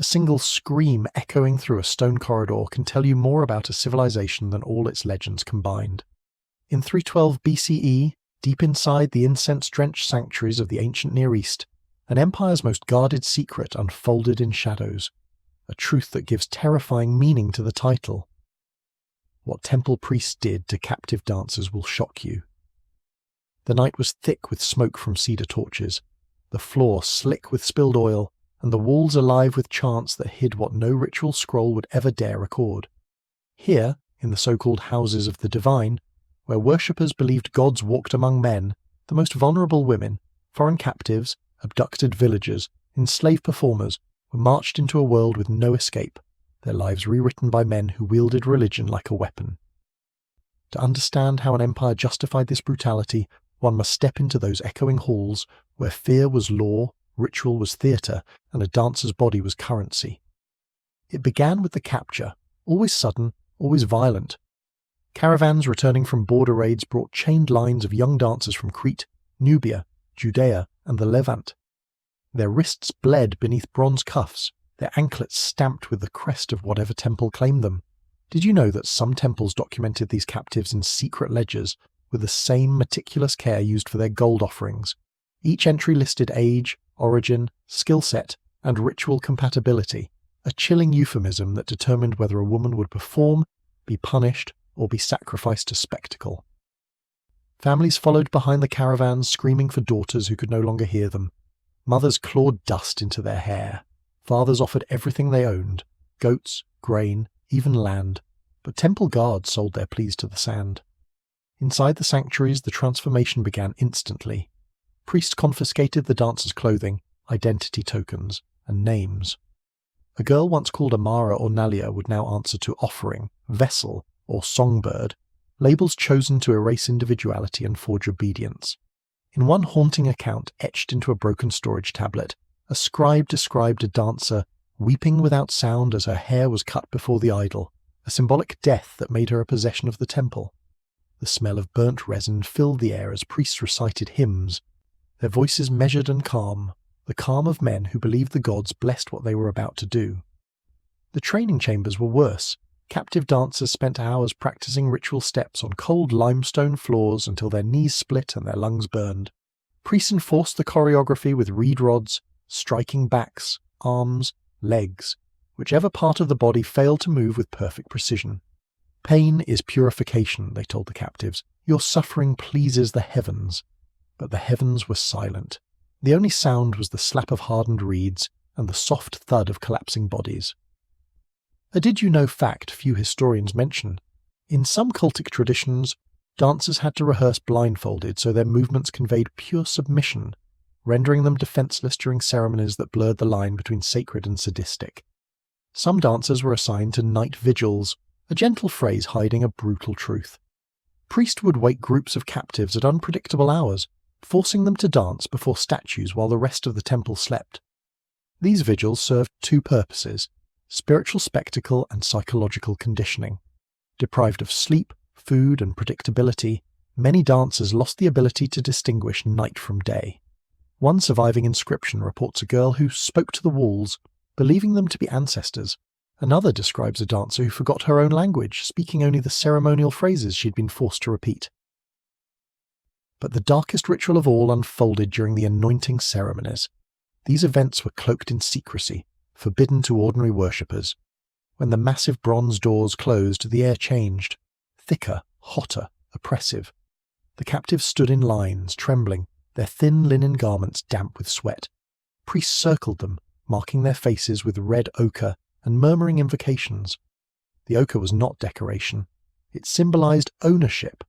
single scream echoing through a stone corridor can tell you more about a civilization than all its legends combined. In 312 BCE, deep inside the incense-drenched sanctuaries of the ancient Near East, an empire's most guarded secret unfolded in shadows, a truth that gives terrifying meaning to the title. What temple priests did to captive dancers will shock you. The night was thick with smoke from cedar torches, the floor slick with spilled oil, and the walls alive with chants that hid what no ritual scroll would ever dare record. Here, in the so-called Houses of the Divine, where worshippers believed gods walked among men, the most vulnerable women, foreign captives, abducted villagers, enslaved performers, were marched into a world with no escape, their lives rewritten by men who wielded religion like a weapon. To understand how an empire justified this brutality, one must step into those echoing halls where fear was law, ritual was theatre, and a dancer's body was currency. It began with the capture, always sudden, always violent. Caravans returning from border raids brought chained lines of young dancers from Crete, Nubia, Judea, and the Levant. Their wrists bled beneath bronze cuffs, their anklets stamped with the crest of whatever temple claimed them. Did you know that some temples documented these captives in secret ledgers, with the same meticulous care used for their gold offerings? Each entry listed age, origin, skill set, and ritual compatibility, a chilling euphemism that determined whether a woman would perform, be punished, or be sacrificed to spectacle. Families followed behind the caravans, screaming for daughters who could no longer hear them. Mothers clawed dust into their hair. Fathers offered everything they owned, goats, grain, even land, but temple guards sold their pleas to the sand. Inside the sanctuaries, the transformation began instantly. Priests confiscated the dancers' clothing, identity tokens, and names. A girl once called Amara or Nalia would now answer to offering, vessel, or songbird, labels chosen to erase individuality and forge obedience. In one haunting account etched into a broken storage tablet, a scribe described a dancer weeping without sound as her hair was cut before the idol, a symbolic death that made her a possession of the temple. The smell of burnt resin filled the air as priests recited hymns, their voices measured and calm, the calm of men who believed the gods blessed what they were about to do. The training chambers were worse. Captive dancers spent hours practicing ritual steps on cold limestone floors until their knees split and their lungs burned. Priests enforced the choreography with reed rods, striking backs, arms, legs, whichever part of the body failed to move with perfect precision. Pain is purification, they told the captives. Your suffering pleases the heavens. But the heavens were silent. The only sound was the slap of hardened reeds and the soft thud of collapsing bodies. A did-you-know fact few historians mention. In some cultic traditions, dancers had to rehearse blindfolded so their movements conveyed pure submission, rendering them defenseless during ceremonies that blurred the line between sacred and sadistic. Some dancers were assigned to night vigils, a gentle phrase hiding a brutal truth. Priests would wake groups of captives at unpredictable hours, forcing them to dance before statues while the rest of the temple slept. These vigils served two purposes: spiritual spectacle and psychological conditioning. Deprived of sleep, food, and predictability, many dancers lost the ability to distinguish night from day. One surviving inscription reports a girl who spoke to the walls, believing them to be ancestors. Another describes a dancer who forgot her own language, speaking only the ceremonial phrases she'd been forced to repeat. But the darkest ritual of all unfolded during the anointing ceremonies. These events were cloaked in secrecy, forbidden to ordinary worshippers. When the massive bronze doors closed, the air changed. Thicker, hotter, oppressive. The captives stood in lines, trembling, their thin linen garments damp with sweat. Priests circled them, marking their faces with red ochre and murmuring invocations. The ochre was not decoration. It symbolized ownership,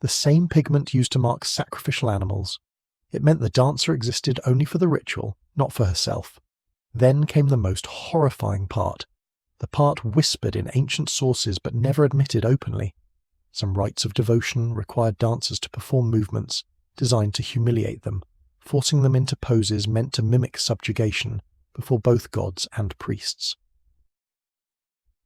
the same pigment used to mark sacrificial animals. It meant the dancer existed only for the ritual, not for herself. Then came the most horrifying part, the part whispered in ancient sources but never admitted openly. Some rites of devotion required dancers to perform movements designed to humiliate them, forcing them into poses meant to mimic subjugation before both gods and priests.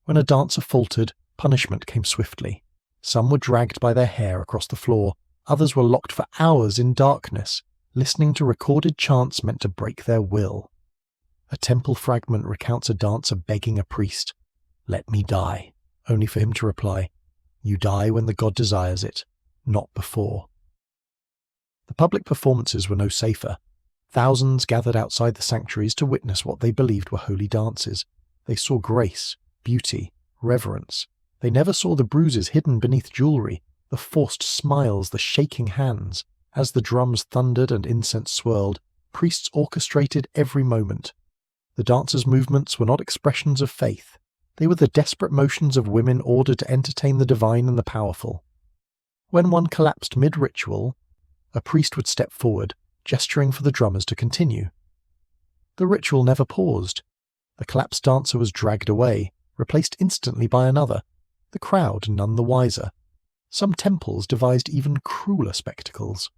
When a dancer faltered, punishment came swiftly. Some were dragged by their hair across the floor, others were locked for hours in darkness, listening to recorded chants meant to break their will. A temple fragment recounts a dancer begging a priest, "Let me die," only for him to reply, "You die when the god desires it, not before." The public performances were no safer. Thousands gathered outside the sanctuaries to witness what they believed were holy dances. They saw grace, beauty, reverence. They never saw the bruises hidden beneath jewelry, the forced smiles, the shaking hands. As the drums thundered and incense swirled, priests orchestrated every moment. The dancers' movements were not expressions of faith. They were the desperate motions of women ordered to entertain the divine and the powerful. When one collapsed mid-ritual, a priest would step forward, gesturing for the drummers to continue. The ritual never paused. The collapsed dancer was dragged away, replaced instantly by another, the crowd none the wiser. Some temples devised even crueler spectacles.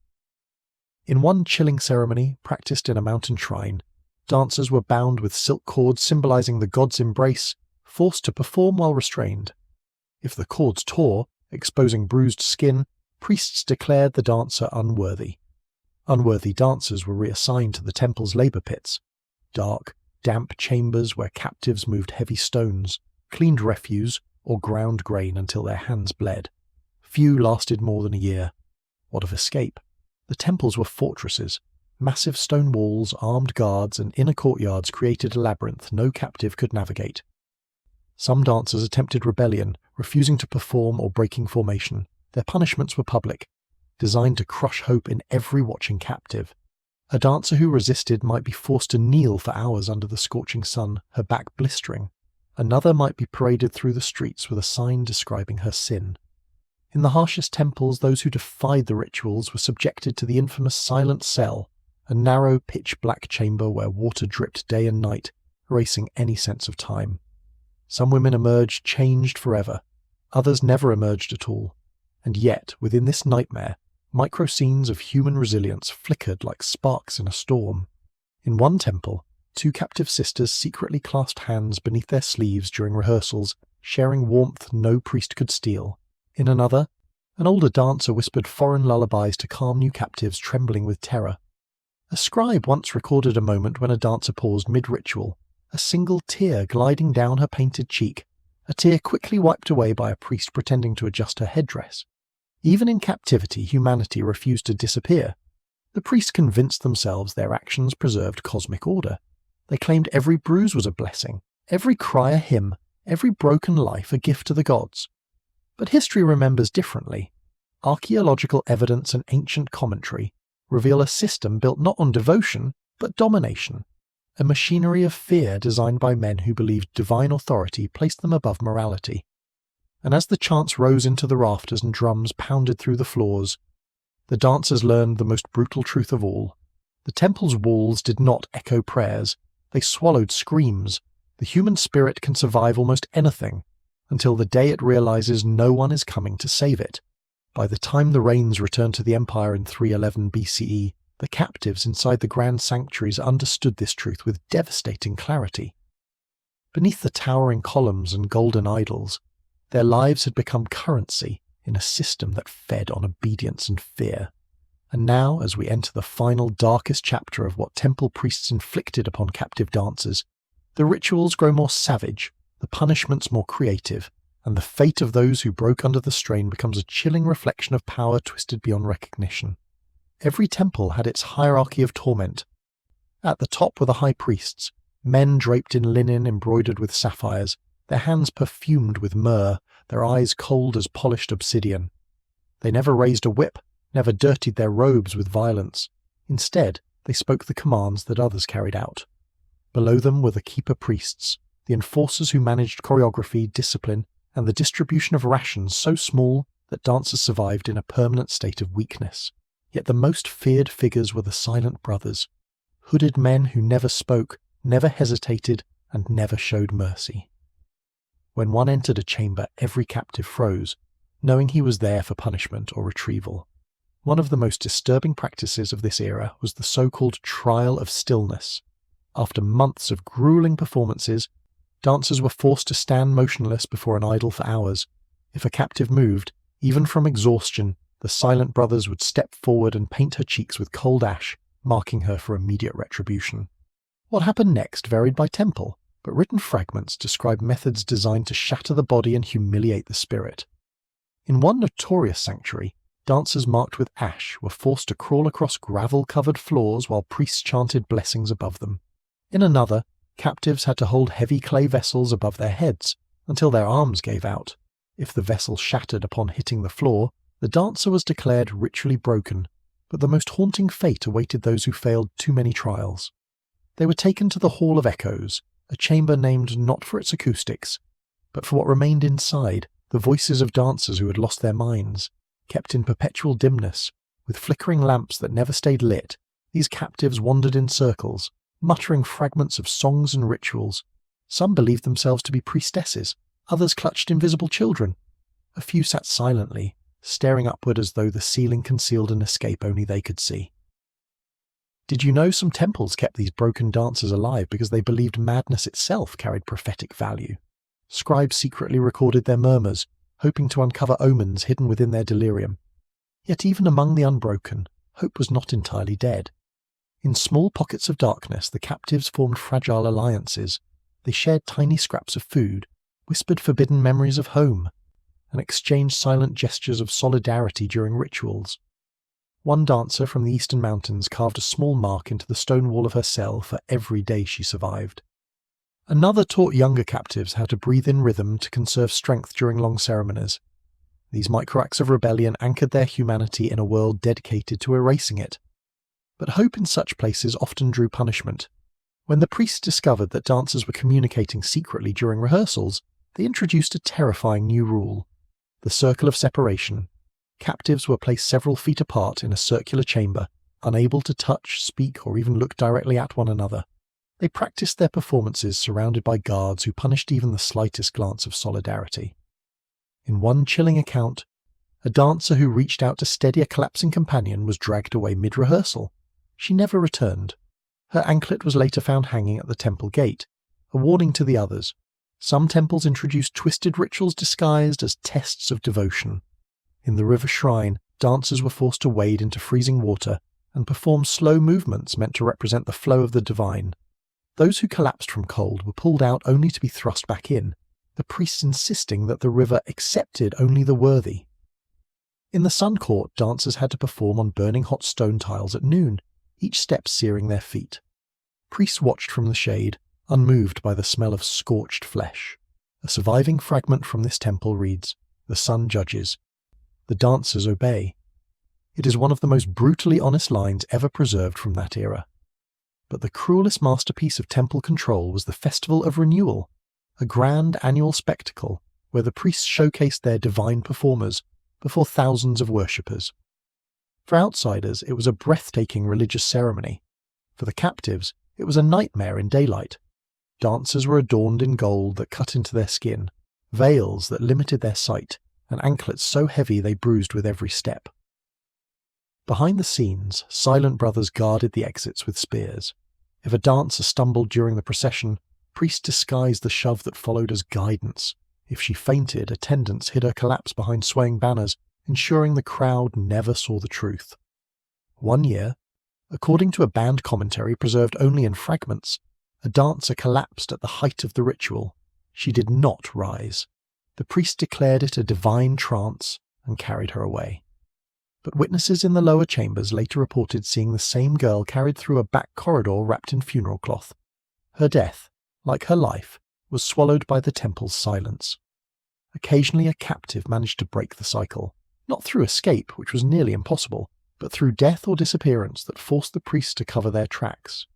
In one chilling ceremony, practiced in a mountain shrine, dancers were bound with silk cords symbolizing the god's embrace, forced to perform while restrained. If the cords tore, exposing bruised skin, priests declared the dancer unworthy. Unworthy dancers were reassigned to the temple's labor pits, dark, damp chambers where captives moved heavy stones, cleaned refuse, or ground grain until their hands bled. Few lasted more than a year. What of escape? The temples were fortresses. Massive stone walls, armed guards, and inner courtyards created a labyrinth no captive could navigate. Some dancers attempted rebellion, refusing to perform or breaking formation. Their punishments were public, designed to crush hope in every watching captive. A dancer who resisted might be forced to kneel for hours under the scorching sun, her back blistering. Another might be paraded through the streets with a sign describing her sin. In the harshest temples, those who defied the rituals were subjected to the infamous silent cell, a narrow, pitch-black chamber where water dripped day and night, erasing any sense of time. Some women emerged changed forever, others never emerged at all. And yet, within this nightmare, micro-scenes of human resilience flickered like sparks in a storm. In one temple, 2 captive sisters secretly clasped hands beneath their sleeves during rehearsals, sharing warmth no priest could steal. In another, an older dancer whispered foreign lullabies to calm new captives trembling with terror. A scribe once recorded a moment when a dancer paused mid-ritual, a single tear gliding down her painted cheek, a tear quickly wiped away by a priest pretending to adjust her headdress. Even in captivity, humanity refused to disappear. The priests convinced themselves their actions preserved cosmic order. They claimed every bruise was a blessing, every cry a hymn, every broken life a gift to the gods. But history remembers differently. Archaeological evidence and ancient commentary reveal a system built not on devotion, but domination, a machinery of fear designed by men who believed divine authority placed them above morality. And as the chants rose into the rafters and drums pounded through the floors, the dancers learned the most brutal truth of all. The temple's walls did not echo prayers, they swallowed screams. The human spirit can survive almost anything, until the day it realizes no one is coming to save it. By the time the rains returned to the empire in 311 BCE, the captives inside the grand sanctuaries understood this truth with devastating clarity. Beneath the towering columns and golden idols, their lives had become currency in a system that fed on obedience and fear. And now, as we enter the final darkest chapter of what temple priests inflicted upon captive dancers, the rituals grow more savage, the punishments more creative, and the fate of those who broke under the strain becomes a chilling reflection of power twisted beyond recognition. Every temple had its hierarchy of torment. At the top were the high priests, men draped in linen embroidered with sapphires, their hands perfumed with myrrh, their eyes cold as polished obsidian. They never raised a whip, never dirtied their robes with violence. Instead, they spoke the commands that others carried out. Below them were the keeper priests, the enforcers who managed choreography, discipline, and the distribution of rations so small that dancers survived in a permanent state of weakness. Yet the most feared figures were the silent brothers, hooded men who never spoke, never hesitated, and never showed mercy. When one entered a chamber, every captive froze, knowing he was there for punishment or retrieval. One of the most disturbing practices of this era was the so-called trial of stillness. After months of grueling performances, dancers were forced to stand motionless before an idol for hours. If a captive moved, even from exhaustion, the silent brothers would step forward and paint her cheeks with cold ash, marking her for immediate retribution. What happened next varied by temple, but written fragments describe methods designed to shatter the body and humiliate the spirit. In one notorious sanctuary, dancers marked with ash were forced to crawl across gravel-covered floors while priests chanted blessings above them. In another, captives had to hold heavy clay vessels above their heads until their arms gave out. If the vessel shattered upon hitting the floor, the dancer was declared ritually broken, but the most haunting fate awaited those who failed too many trials. They were taken to the Hall of Echoes, a chamber named not for its acoustics, but for what remained inside, the voices of dancers who had lost their minds. Kept in perpetual dimness, with flickering lamps that never stayed lit, these captives wandered in circles, muttering fragments of songs and rituals. Some believed themselves to be priestesses, others clutched invisible children. A few sat silently, staring upward as though the ceiling concealed an escape only they could see. Did you know some temples kept these broken dancers alive because they believed madness itself carried prophetic value? Scribes secretly recorded their murmurs, hoping to uncover omens hidden within their delirium. Yet even among the unbroken, hope was not entirely dead. In small pockets of darkness, the captives formed fragile alliances. They shared tiny scraps of food, whispered forbidden memories of home, and exchanged silent gestures of solidarity during rituals. One dancer from the eastern mountains carved a small mark into the stone wall of her cell for every day she survived. Another taught younger captives how to breathe in rhythm to conserve strength during long ceremonies. These microacts of rebellion anchored their humanity in a world dedicated to erasing it. But hope in such places often drew punishment. When the priests discovered that dancers were communicating secretly during rehearsals, they introduced a terrifying new rule: the circle of separation. Captives were placed several feet apart in a circular chamber, unable to touch, speak, or even look directly at one another. They practiced their performances surrounded by guards who punished even the slightest glance of solidarity. In one chilling account, a dancer who reached out to steady a collapsing companion was dragged away mid-rehearsal. She never returned. Her anklet was later found hanging at the temple gate, a warning to the others. Some temples introduced twisted rituals disguised as tests of devotion. In the river shrine, dancers were forced to wade into freezing water and perform slow movements meant to represent the flow of the divine. Those who collapsed from cold were pulled out only to be thrust back in, the priests insisting that the river accepted only the worthy. In the sun court, dancers had to perform on burning hot stone tiles at noon, each step searing their feet. Priests watched from the shade, unmoved by the smell of scorched flesh. A surviving fragment from this temple reads, "The sun judges. The dancers obey." It is one of the most brutally honest lines ever preserved from that era. But the cruelest masterpiece of temple control was the Festival of Renewal, a grand annual spectacle where the priests showcased their divine performers before thousands of worshippers. For outsiders, it was a breathtaking religious ceremony. For the captives, it was a nightmare in daylight. Dancers were adorned in gold that cut into their skin, veils that limited their sight, and anklets so heavy they bruised with every step. Behind the scenes, silent brothers guarded the exits with spears. If a dancer stumbled during the procession, priests disguised the shove that followed as guidance. If she fainted, attendants hid her collapse behind swaying banners, ensuring the crowd never saw the truth. One year, according to a banned commentary preserved only in fragments, a dancer collapsed at the height of the ritual. She did not rise. The priest declared it a divine trance and carried her away. But witnesses in the lower chambers later reported seeing the same girl carried through a back corridor wrapped in funeral cloth. Her death, like her life, was swallowed by the temple's silence. Occasionally a captive managed to break the cycle, not through escape, which was nearly impossible, but through death or disappearance that forced the priests to cover their tracks.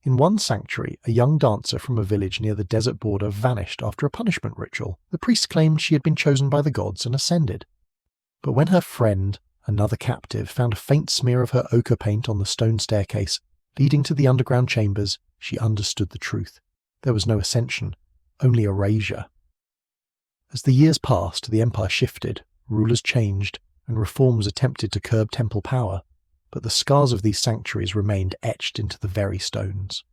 In one sanctuary, a young dancer from a village near the desert border vanished after a punishment ritual. The priest claimed she had been chosen by the gods and ascended. But when her friend, another captive, found a faint smear of her ochre paint on the stone staircase leading to the underground chambers, she understood the truth. There was no ascension, only erasure. As the years passed, the empire shifted, rulers changed, and reforms attempted to curb temple power, but the scars of these sanctuaries remained etched into the very stones.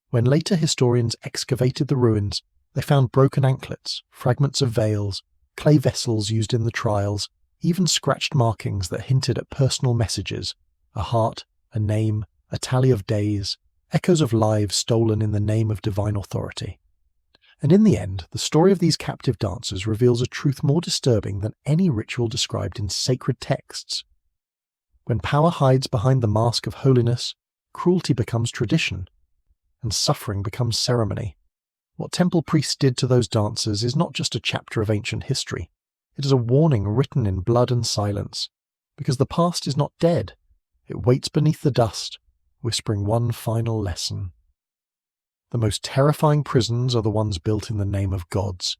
When later historians excavated the ruins, they found broken anklets, fragments of veils, clay vessels used in the trials, even scratched markings that hinted at personal messages: a heart, a name, a tally of days, echoes of lives stolen in the name of divine authority. And in the end, the story of these captive dancers reveals a truth more disturbing than any ritual described in sacred texts. When power hides behind the mask of holiness, cruelty becomes tradition, and suffering becomes ceremony. What temple priests did to those dancers is not just a chapter of ancient history. It is a warning written in blood and silence, because the past is not dead. It waits beneath the dust, whispering one final lesson. The most terrifying prisons are the ones built in the name of gods.